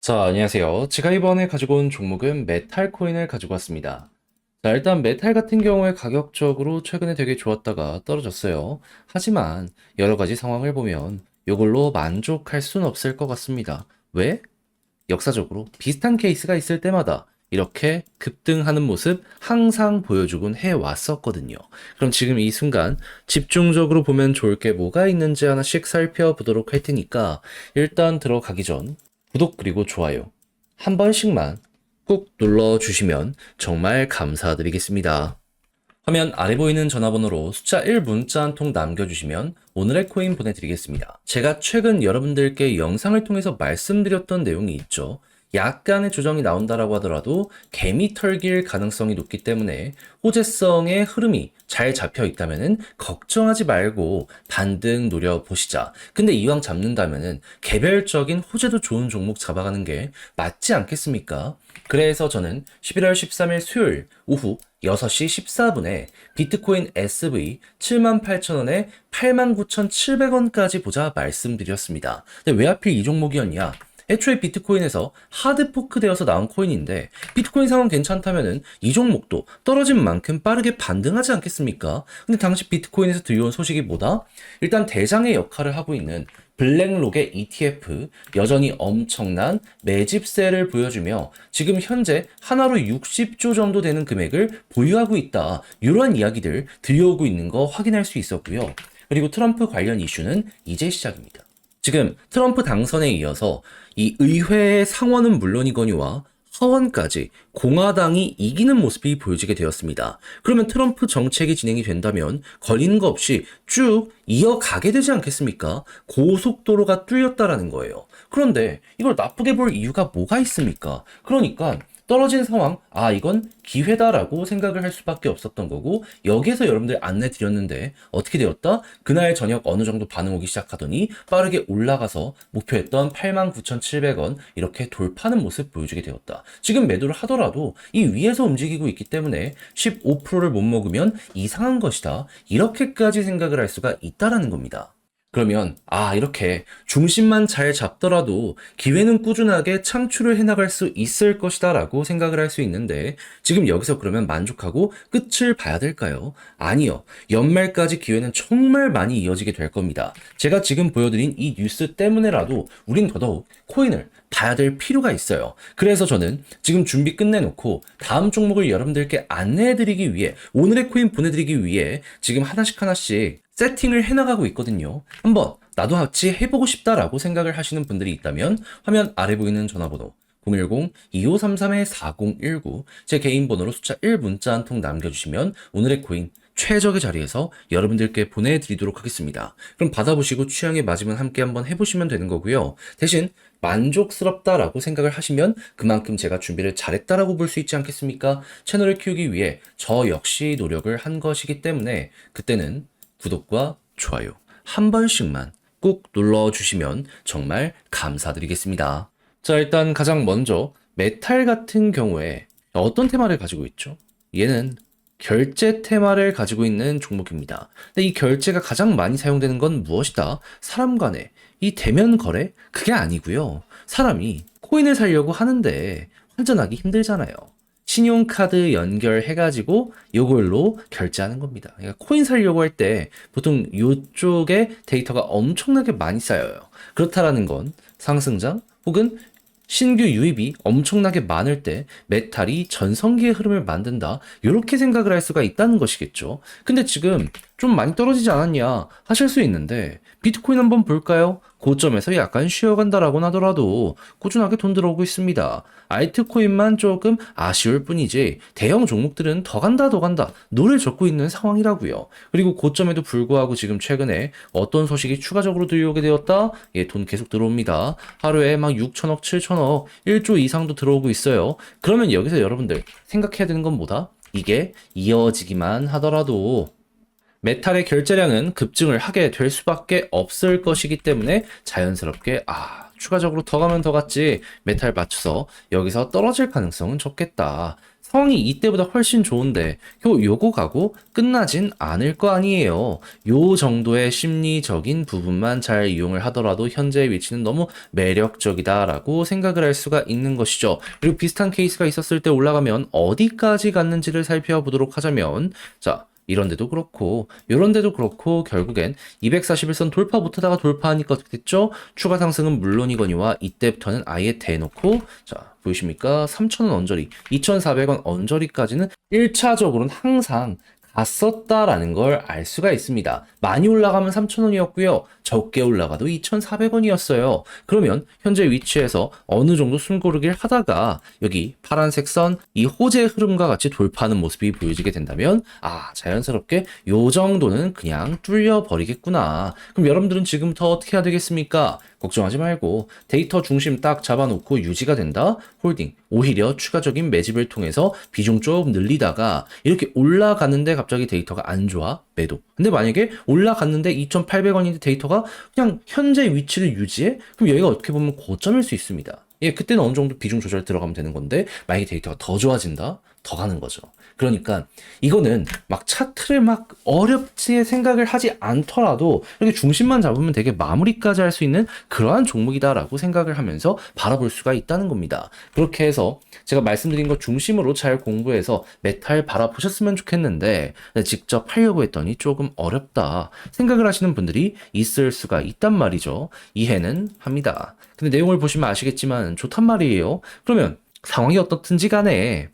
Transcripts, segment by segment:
자, 안녕하세요. 제가 이번에 가지고 온 종목은 메탈 코인을 가지고 왔습니다. 자, 일단 메탈 같은 경우에 가격적으로 최근에 되게 좋았다가 떨어졌어요. 하지만 여러 가지 상황을 보면 이걸로 만족할 순 없을 것 같습니다. 왜? 역사적으로 비슷한 케이스가 있을 때마다 이렇게 급등하는 모습 항상 보여주곤 해왔었거든요. 그럼 지금 이 순간 집중적으로 보면 좋을 게 뭐가 있는지 하나씩 살펴보도록 할 테니까 일단 들어가기 전 구독 그리고 좋아요 한 번씩만 꾹 눌러주시면 정말 감사드리겠습니다. 화면 아래 보이는 전화번호로 숫자 1 문자 한 통 남겨주시면 오늘의 코인 보내드리겠습니다. 제가 최근 여러분들께 영상을 통해서 말씀드렸던 내용이 있죠. 약간의 조정이 나온다라고 하더라도 개미 털길 가능성이 높기 때문에 호재성의 흐름이 잘 잡혀 있다면은 걱정하지 말고 반등 노려보시자. 근데 이왕 잡는다면은 개별적인 호재도 좋은 종목 잡아가는 게 맞지 않겠습니까? 그래서 저는 11월 13일 수요일 오후 6시 14분에 비트코인 SV 78,000원에 89,700원까지 보자 말씀드렸습니다. 근데 왜 하필 이 종목이었냐? 애초에 비트코인에서 하드포크 되어서 나온 코인인데 비트코인 상황 괜찮다면은 이 종목도 떨어진 만큼 빠르게 반등하지 않겠습니까? 근데 당시 비트코인에서 들려온 소식이 뭐다? 일단 대장의 역할을 하고 있는 블랙록의 ETF 여전히 엄청난 매집세를 보여주며 지금 현재 하나로 60조 정도 되는 금액을 보유하고 있다. 이러한 이야기들 들려오고 있는 거 확인할 수 있었고요. 그리고 트럼프 관련 이슈는 이제 시작입니다. 지금 트럼프 당선에 이어서 이 의회의 상원은 물론이거니와 하원까지 공화당이 이기는 모습이 보여지게 되었습니다. 그러면 트럼프 정책이 진행이 된다면 걸리는 거 없이 쭉 이어가게 되지 않겠습니까? 고속도로가 뚫렸다라는 거예요. 그런데 이걸 나쁘게 볼 이유가 뭐가 있습니까? 그러니까 떨어진 상황, 이건 기회다라고 생각을 할 수밖에 없었던 거고, 여기에서 여러분들 안내 드렸는데, 어떻게 되었다? 그날 저녁 어느 정도 반응 오기 시작하더니, 빠르게 올라가서 목표했던 89,700원, 이렇게 돌파하는 모습 보여주게 되었다. 지금 매도를 하더라도, 이 위에서 움직이고 있기 때문에, 15%를 못 먹으면 이상한 것이다. 이렇게까지 생각을 할 수가 있다라는 겁니다. 그러면 이렇게 중심만 잘 잡더라도 기회는 꾸준하게 창출을 해나갈 수 있을 것이다 라고 생각을 할 수 있는데 지금 여기서 그러면 만족하고 끝을 봐야 될까요? 아니요. 연말까지 기회는 정말 많이 이어지게 될 겁니다. 제가 지금 보여드린 이 뉴스 때문에라도 우린 더더욱 코인을 봐야 될 필요가 있어요. 그래서 저는 지금 준비 끝내놓고 다음 종목을 여러분들께 안내해드리기 위해 오늘의 코인 보내드리기 위해 지금 하나씩 세팅을 해나가고 있거든요. 한번 나도 같이 해보고 싶다라고 생각을 하시는 분들이 있다면 화면 아래 보이는 전화번호 010-2533-4019 제 개인 번호로 숫자 1 문자 한 통 남겨주시면 오늘의 코인 최적의 자리에서 여러분들께 보내드리도록 하겠습니다. 그럼 받아보시고 취향에 맞으면 함께 한번 해보시면 되는 거고요. 대신 만족스럽다라고 생각을 하시면 그만큼 제가 준비를 잘했다라고 볼 수 있지 않겠습니까? 채널을 키우기 위해 저 역시 노력을 한 것이기 때문에 그때는 구독과 좋아요 한 번씩만 꼭 눌러주시면 정말 감사드리겠습니다. 자, 일단 가장 먼저 메탈 같은 경우에 어떤 테마를 가지고 있죠? 얘는 결제 테마를 가지고 있는 종목입니다. 근데 이 결제가 가장 많이 사용되는 건 무엇이다? 사람 간의 이 대면 거래? 그게 아니고요. 사람이 코인을 사려고 하는데 환전하기 힘들잖아요. 신용카드 연결해가지고 요걸로 결제하는 겁니다. 그러니까 코인 사려고 할 때 보통 요쪽에 데이터가 엄청나게 많이 쌓여요. 그렇다라는 건 상승장 혹은 신규 유입이 엄청나게 많을 때 메탈이 전성기의 흐름을 만든다. 이렇게 생각을 할 수가 있다는 것이겠죠. 근데 지금 좀 많이 떨어지지 않았냐 하실 수 있는데 비트코인 한번 볼까요? 고점에서 약간 쉬어간다라고 하더라도 꾸준하게 돈 들어오고 있습니다. 알트코인만 조금 아쉬울 뿐이지 대형 종목들은 더 간다 더 간다 노를 젓고 있는 상황이라고요. 그리고 고점에도 불구하고 지금 최근에 어떤 소식이 추가적으로 들려오게 되었다? 돈 계속 들어옵니다. 하루에 막 6천억, 7천억, 1조 이상도 들어오고 있어요. 그러면 여기서 여러분들 생각해야 되는 건 뭐다? 이게 이어지기만 하더라도 메탈의 결제량은 급증을 하게 될 수밖에 없을 것이기 때문에 자연스럽게 추가적으로 더 가면 더 갔지 메탈 맞춰서 여기서 떨어질 가능성은 적겠다. 상황이 이때보다 훨씬 좋은데 요거 가고 끝나진 않을 거 아니에요. 요 정도의 심리적인 부분만 잘 이용을 하더라도 현재의 위치는 너무 매력적이다라고 생각을 할 수가 있는 것이죠. 그리고 비슷한 케이스가 있었을 때 올라가면 어디까지 갔는지를 살펴보도록 하자면, 자, 이런 데도 그렇고 이런 데도 그렇고 결국엔 241선 돌파 못하다가 돌파하니까 어떻게 됐죠? 추가 상승은 물론이거니와 이때부터는 아예 대놓고, 자, 보이십니까? 3,000원 언저리, 2,400원 언저리까지는 1차적으로는 항상 갔었다라는 걸 알 수가 있습니다. 많이 올라가면 3,000원이었고요. 적게 올라가도 2,400원이었어요. 그러면 현재 위치에서 어느 정도 숨고르기를 하다가 여기 파란색 선, 이 호재 흐름과 같이 돌파하는 모습이 보여지게 된다면, 아, 자연스럽게 요 정도는 그냥 뚫려버리겠구나. 그럼 여러분들은 지금부터 어떻게 해야 되겠습니까? 걱정하지 말고 데이터 중심 딱 잡아놓고 유지가 된다? 홀딩. 오히려 추가적인 매집을 통해서 비중 좀 늘리다가 이렇게 올라가는데 갑자기 데이터가 안 좋아? 매도. 근데 만약에 올라갔는데 2,800원인데 데이터가 그냥 현재 위치를 유지해? 그럼 여기가 어떻게 보면 고점일 수 있습니다. 예, 그때는 어느 정도 비중 조절 들어가면 되는 건데, 만약에 데이터가 더 좋아진다? 더 가는 거죠. 그러니까 이거는 막 차트를 막 어렵지 생각을 하지 않더라도 이렇게 중심만 잡으면 되게 마무리까지 할 수 있는 그러한 종목이다라고 생각을 하면서 바라볼 수가 있다는 겁니다. 그렇게 해서 제가 말씀드린 것 중심으로 잘 공부해서 메탈 바라보셨으면 좋겠는데, 직접 하려고 했더니 조금 어렵다 생각을 하시는 분들이 있을 수가 있단 말이죠. 이해는 합니다. 근데 내용을 보시면 아시겠지만 좋단 말이에요. 그러면 상황이 어떻든지 간에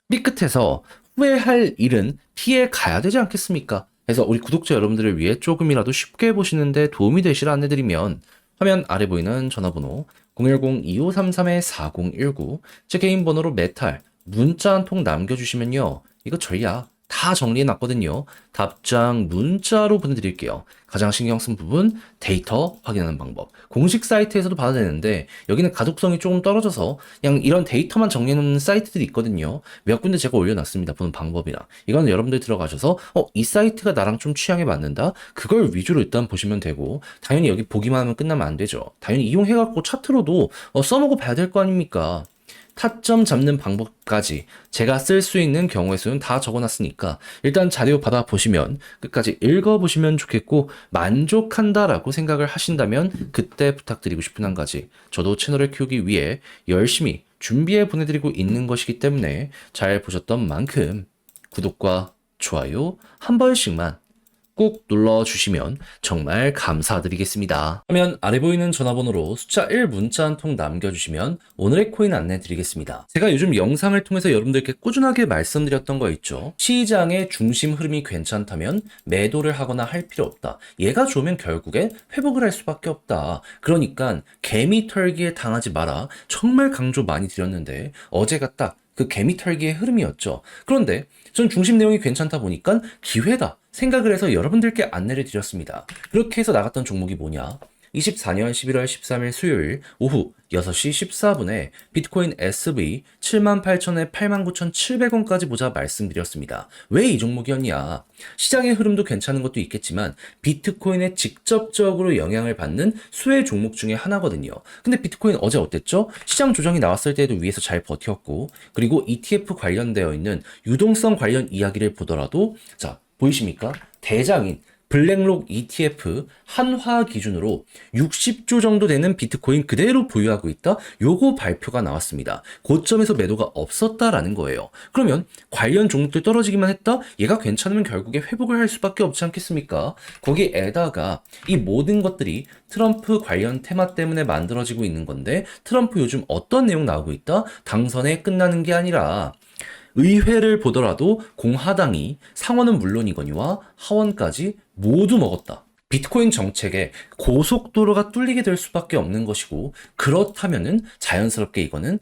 삐끗해서 후회할 일은 피해 가야 되지 않겠습니까? 그래서 우리 구독자 여러분들을 위해 조금이라도 쉽게 보시는데 도움이 되시라 안내드리면, 화면 아래 보이는 전화번호 010-2533-4019, 제 개인 번호로 메탈 문자 한 통 남겨주시면요, 이거 전략 다 정리해놨거든요. 답장 문자로 보내드릴게요. 가장 신경 쓴 부분, 데이터 확인하는 방법. 공식 사이트에서도 받아야 되는데 여기는 가독성이 조금 떨어져서 그냥 이런 데이터만 정리해놓는 사이트들이 있거든요. 몇 군데 제가 올려놨습니다. 보는 방법이랑. 이거는 여러분들 들어가셔서 이 사이트가 나랑 좀 취향에 맞는다? 그걸 위주로 일단 보시면 되고, 당연히 여기 보기만 하면 끝나면 안 되죠. 당연히 이용해갖고 차트로도 써먹어 봐야 될 거 아닙니까? 타점 잡는 방법까지 제가 쓸 수 있는 경우의 수는 다 적어놨으니까 일단 자료 받아보시면 끝까지 읽어보시면 좋겠고, 만족한다라고 생각을 하신다면 그때 부탁드리고 싶은 한 가지, 저도 채널을 키우기 위해 열심히 준비해 보내드리고 있는 것이기 때문에 잘 보셨던 만큼 구독과 좋아요 한 번씩만 꼭 눌러주시면 정말 감사드리겠습니다. 화면 아래 보이는 전화번호로 숫자 1 문자 한 통 남겨주시면 오늘의 코인 안내 드리겠습니다. 제가 요즘 영상을 통해서 여러분들께 꾸준하게 말씀드렸던 거 있죠. 시장의 중심 흐름이 괜찮다면 매도를 하거나 할 필요 없다. 얘가 좋으면 결국에 회복을 할 수밖에 없다. 그러니까 개미 털기에 당하지 마라. 정말 강조 많이 드렸는데 어제가 딱 그 개미 털기의 흐름이었죠. 그런데 전 중심 내용이 괜찮다 보니까 기회다 생각을 해서 여러분들께 안내를 드렸습니다. 그렇게 해서 나갔던 종목이 뭐냐? 24년 11월 13일 수요일 오후 6시 14분에 비트코인 SV 78,000에 89,700원까지 보자 말씀드렸습니다. 왜 이 종목이었냐? 시장의 흐름도 괜찮은 것도 있겠지만 비트코인에 직접적으로 영향을 받는 수혜 종목 중에 하나거든요. 근데 비트코인 어제 어땠죠? 시장 조정이 나왔을 때도 위에서 잘 버텼고, 그리고 ETF 관련되어 있는 유동성 관련 이야기를 보더라도, 자, 보이십니까? 대장인 블랙록 ETF 한화 기준으로 60조 정도 되는 비트코인 그대로 보유하고 있다? 요거 발표가 나왔습니다. 고점에서 매도가 없었다라는 거예요. 그러면 관련 종목들 떨어지기만 했다? 얘가 괜찮으면 결국에 회복을 할 수밖에 없지 않겠습니까? 거기에다가 이 모든 것들이 트럼프 관련 테마 때문에 만들어지고 있는 건데, 트럼프 요즘 어떤 내용 나오고 있다? 당선에 끝나는 게 아니라 의회를 보더라도 공화당이 상원은 물론이거니와 하원까지 모두 먹었다. 비트코인 정책에 고속도로가 뚫리게 될 수밖에 없는 것이고, 그렇다면은 자연스럽게 이거는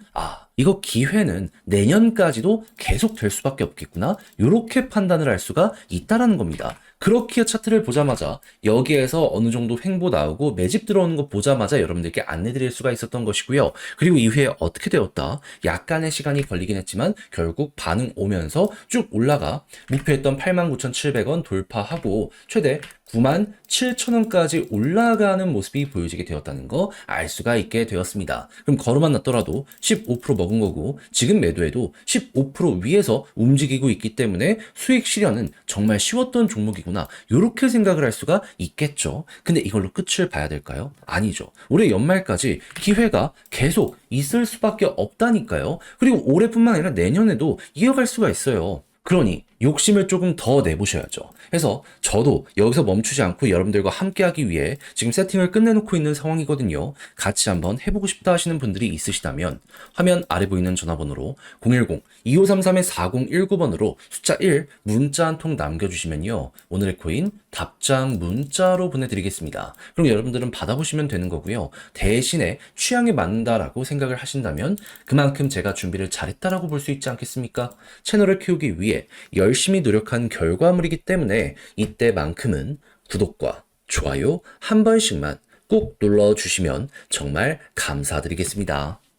이거 기회는 내년까지도 계속 될 수밖에 없겠구나, 이렇게 판단을 할 수가 있다라는 겁니다. 그렇게 차트를 보자마자 여기에서 어느 정도 횡보 나오고 매집 들어오는 거 보자마자 여러분들께 안내드릴 수가 있었던 것이고요. 그리고 이후에 어떻게 되었다? 약간의 시간이 걸리긴 했지만 결국 반응 오면서 쭉 올라가 목표했던 89,700원 돌파하고 최대 97,000원까지 올라가는 모습이 보여지게 되었다는 거 알 수가 있게 되었습니다. 그럼 걸어만 놨더라도 15% 먹은 거고 지금 매도해도 15% 위에서 움직이고 있기 때문에 수익 실현은 정말 쉬웠던 종목이구나. 이렇게 생각을 할 수가 있겠죠. 근데 이걸로 끝을 봐야 될까요? 아니죠. 올해 연말까지 기회가 계속 있을 수밖에 없다니까요. 그리고 올해뿐만 아니라 내년에도 이어갈 수가 있어요. 그러니 욕심을 조금 더 내보셔야죠. 그래서 저도 여기서 멈추지 않고 여러분들과 함께하기 위해 지금 세팅을 끝내놓고 있는 상황이거든요. 같이 한번 해보고 싶다 하시는 분들이 있으시다면 화면 아래 보이는 전화번호로 010-2533-4019번으로 숫자 1 문자 한 통 남겨주시면요. 오늘의 코인 답장 문자로 보내드리겠습니다. 그럼 여러분들은 받아보시면 되는 거고요. 대신에 취향에 맞는다라고 생각을 하신다면 그만큼 제가 준비를 잘했다라고 볼 수 있지 않겠습니까? 채널을 키우기 위해 열심히 노력한 결과물이기 때문에 이때만큼은 구독과 좋아요 한 번씩만 꼭 눌러주시면 정말 감사드리겠습니다.